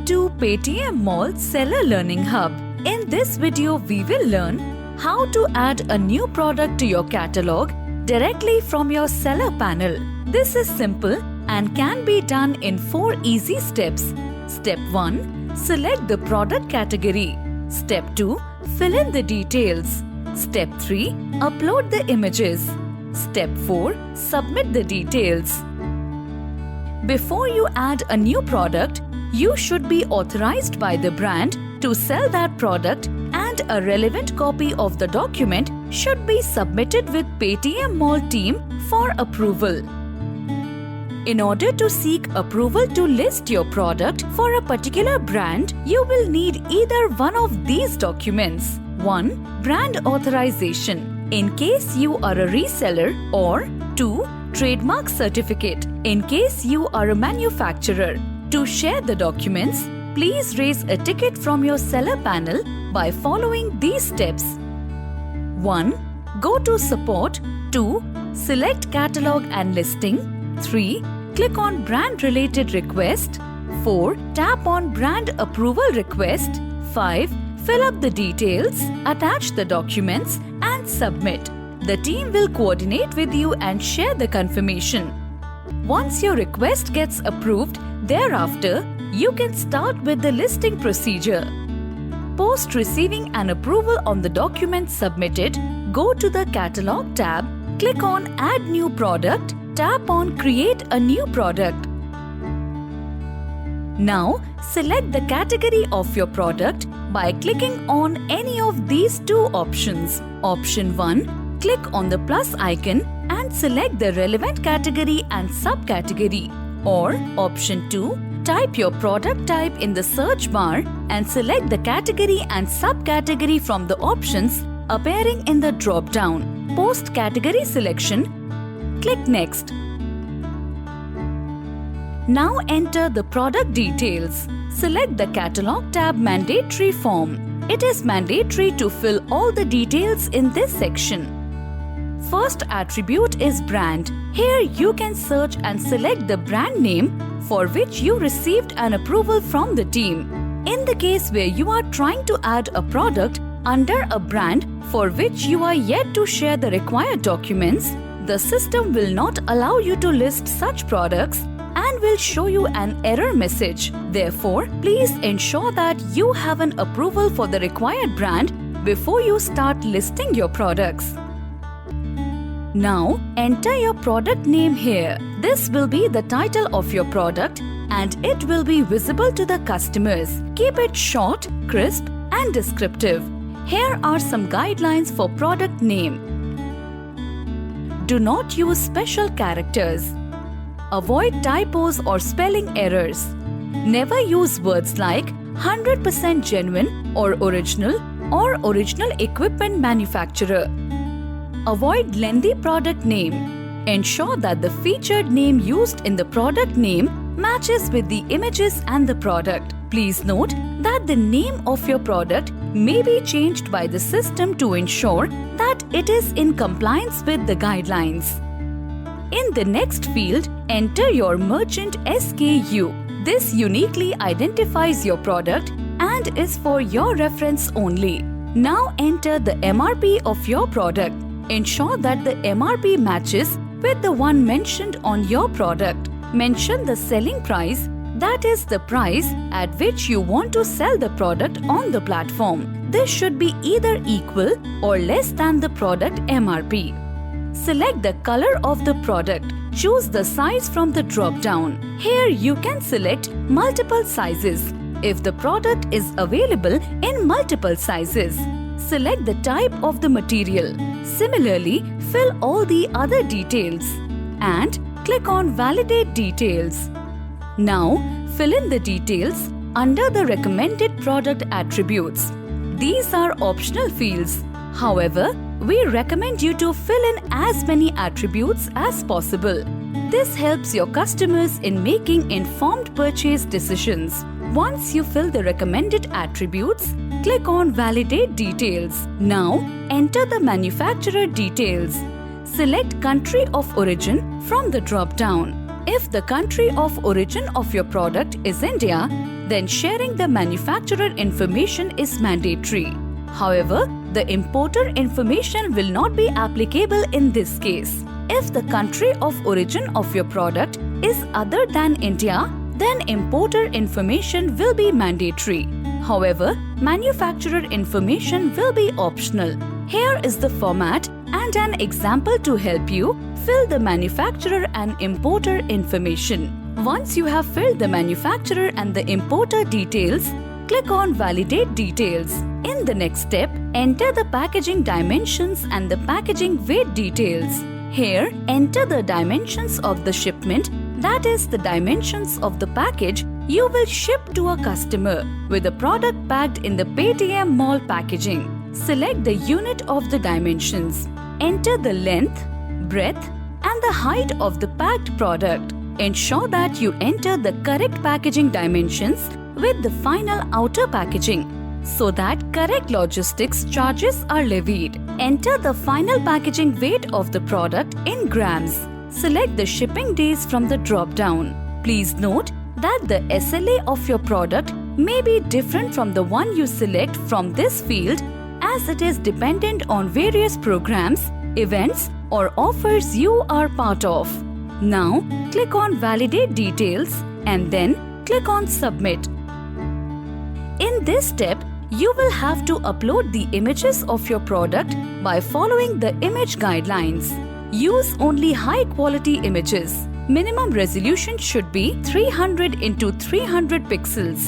Welcome to Paytm Mall Seller Learning Hub. In this video, we will learn how to add a new product to your catalog directly from your seller panel. This is simple and can be done in 4 easy steps. Step 1. Select the product category. Step 2. Fill in the details. Step 3. Upload the images. Step 4. Submit the details. Before you add a new product, you should be authorized by the brand to sell that product, and a relevant copy of the document should be submitted with Paytm Mall team for approval. In order to seek approval to list your product for a particular brand, you will need either one of these documents. 1. Brand authorization, in case you are a reseller, or 2. Trademark certificate, in case you are a manufacturer. To share the documents, please raise a ticket from your seller panel by following these steps. 1. Go to Support. 2. Select Catalog and Listing. 3. Click on Brand Related Request. 4. Tap on Brand Approval Request. 5. Fill up the details, attach the documents, and submit. The team will coordinate with you and share the confirmation. Once your request gets approved, thereafter, you can start with the listing procedure. Post receiving an approval on the document submitted, go to the Catalog tab, click on Add New Product, tap on Create a New Product. Now, select the category of your product by clicking on any of these 2 options. Option 1. Click on the plus icon and select the relevant category and subcategory. Or Option 2. Type your product type in the search bar and select the category and subcategory from the options appearing in the drop-down. Post category selection, click Next. Now enter the product details. Select the Catalog tab mandatory form. It is mandatory to fill all the details in this section. First attribute is brand. Here you can search and select the brand name for which you received an approval from the team. In the case where you are trying to add a product under a brand for which you are yet to share the required documents, the system will not allow you to list such products and will show you an error message. Therefore, please ensure that you have an approval for the required brand before you start listing your products. Now, enter your product name here. This will be the title of your product and it will be visible to the customers. Keep it short, crisp, and descriptive. Here are some guidelines for product name. Do not use special characters. Avoid typos or spelling errors. Never use words like 100% genuine or original equipment manufacturer. Avoid lengthy product name. Ensure that the featured name used in the product name matches with the images and the product. Please note that the name of your product may be changed by the system to ensure that it is in compliance with the guidelines. In the next field, enter your merchant SKU. This uniquely identifies your product and is for your reference only. Now enter the MRP of your product. Ensure that the MRP matches with the one mentioned on your product. Mention the selling price, that is the price at which you want to sell the product on the platform. This should be either equal or less than the product MRP. Select the color of the product. Choose the size from the drop-down. Here you can select multiple sizes if the product is available in multiple sizes. Select the type of the material. Similarly, fill all the other details and click on Validate Details. Now, fill in the details under the recommended product attributes. These are optional fields. However, we recommend you to fill in as many attributes as possible. This helps your customers in making informed purchase decisions. Once you fill the recommended attributes, click on Validate Details. Now, enter the manufacturer details. Select Country of Origin from the drop-down. If the country of origin of your product is India, then sharing the manufacturer information is mandatory. However, the importer information will not be applicable in this case. If the country of origin of your product is other than India, then importer information will be mandatory. However, manufacturer information will be optional. Here is the format and an example to help you fill the manufacturer and importer information. Once you have filled the manufacturer and the importer details, click on Validate Details. In the next step, enter the packaging dimensions and the packaging weight details. Here, enter the dimensions of the shipment, that is the dimensions of the package you will ship to a customer with the product packed in the Paytm Mall packaging. Select the unit of the dimensions. Enter the length, breadth and the height of the packed product. Ensure that you enter the correct packaging dimensions with the final outer packaging so that correct logistics charges are levied. Enter the final packaging weight of the product in grams. Select the shipping days from the drop-down. Please note that the SLA of your product may be different from the one you select from this field, as it is dependent on various programs, events or offers you are part of. Now, click on Validate Details and then click on Submit. In this step, you will have to upload the images of your product by following the image guidelines. Use only high-quality images. Minimum resolution should be 300 into 300 pixels.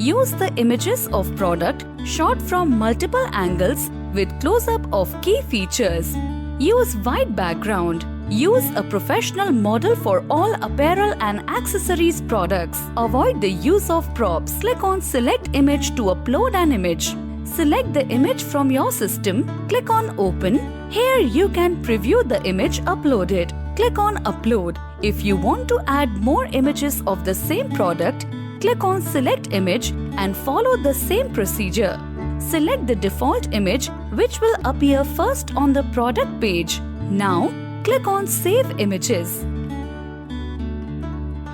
Use the images of product shot from multiple angles with close-up of key features. Use white background. Use a professional model for all apparel and accessories products. Avoid the use of props. Click on Select Image to upload an image. Select the image from your system. Click on Open. Here you can preview the image uploaded. Click on Upload. If you want to add more images of the same product, click on Select Image and follow the same procedure. Select the default image which will appear first on the product page. Now, click on Save Images.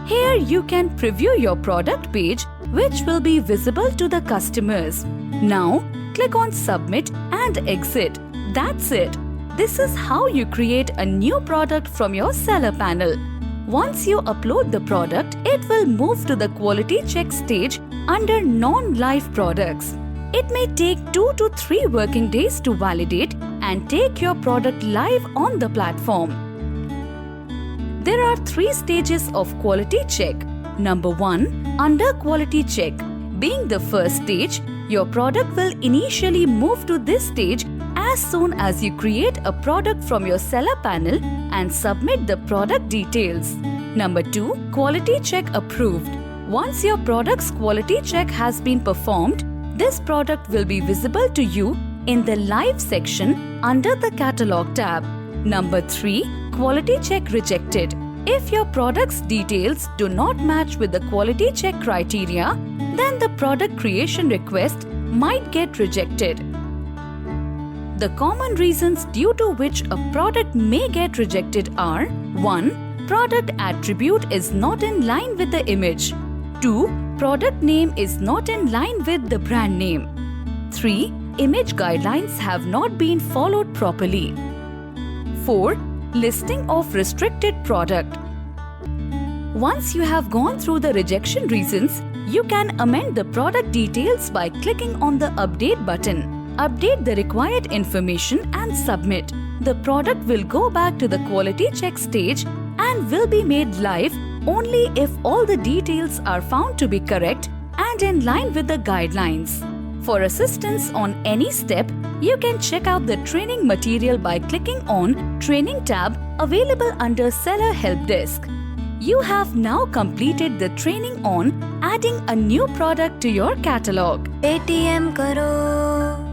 Here you can preview your product page which will be visible to the customers. Now, click on Submit and Exit. That's it. This is how you create a new product from your seller panel. Once you upload the product, it will move to the quality check stage under non-live products. It may take 2 to 3 working days to validate and take your product live on the platform. There are 3 stages of quality check. Number 1, under quality check. Being the first stage, your product will initially move to this stage as soon as you create a product from your seller panel and submit the product details. Number 2, quality check approved. Once your product's quality check has been performed, this product will be visible to you in the live section under the catalog tab. Number 3, quality check rejected. If your product's details do not match with the quality check criteria, then the product creation request might get rejected. The common reasons due to which a product may get rejected are: 1. Product attribute is not in line with the image. 2. Product name is not in line with the brand name. 3. Image guidelines have not been followed properly. 4. Listing of restricted product. Once you have gone through the rejection reasons, you can amend the product details by clicking on the Update button. Update the required information and submit. The product will go back to the quality check stage and will be made live only if all the details are found to be correct and in line with the guidelines. For assistance on any step, you can check out the training material by clicking on Training tab available under Seller Help Desk. You have now completed the training on adding a new product to your catalog. Paytm karo.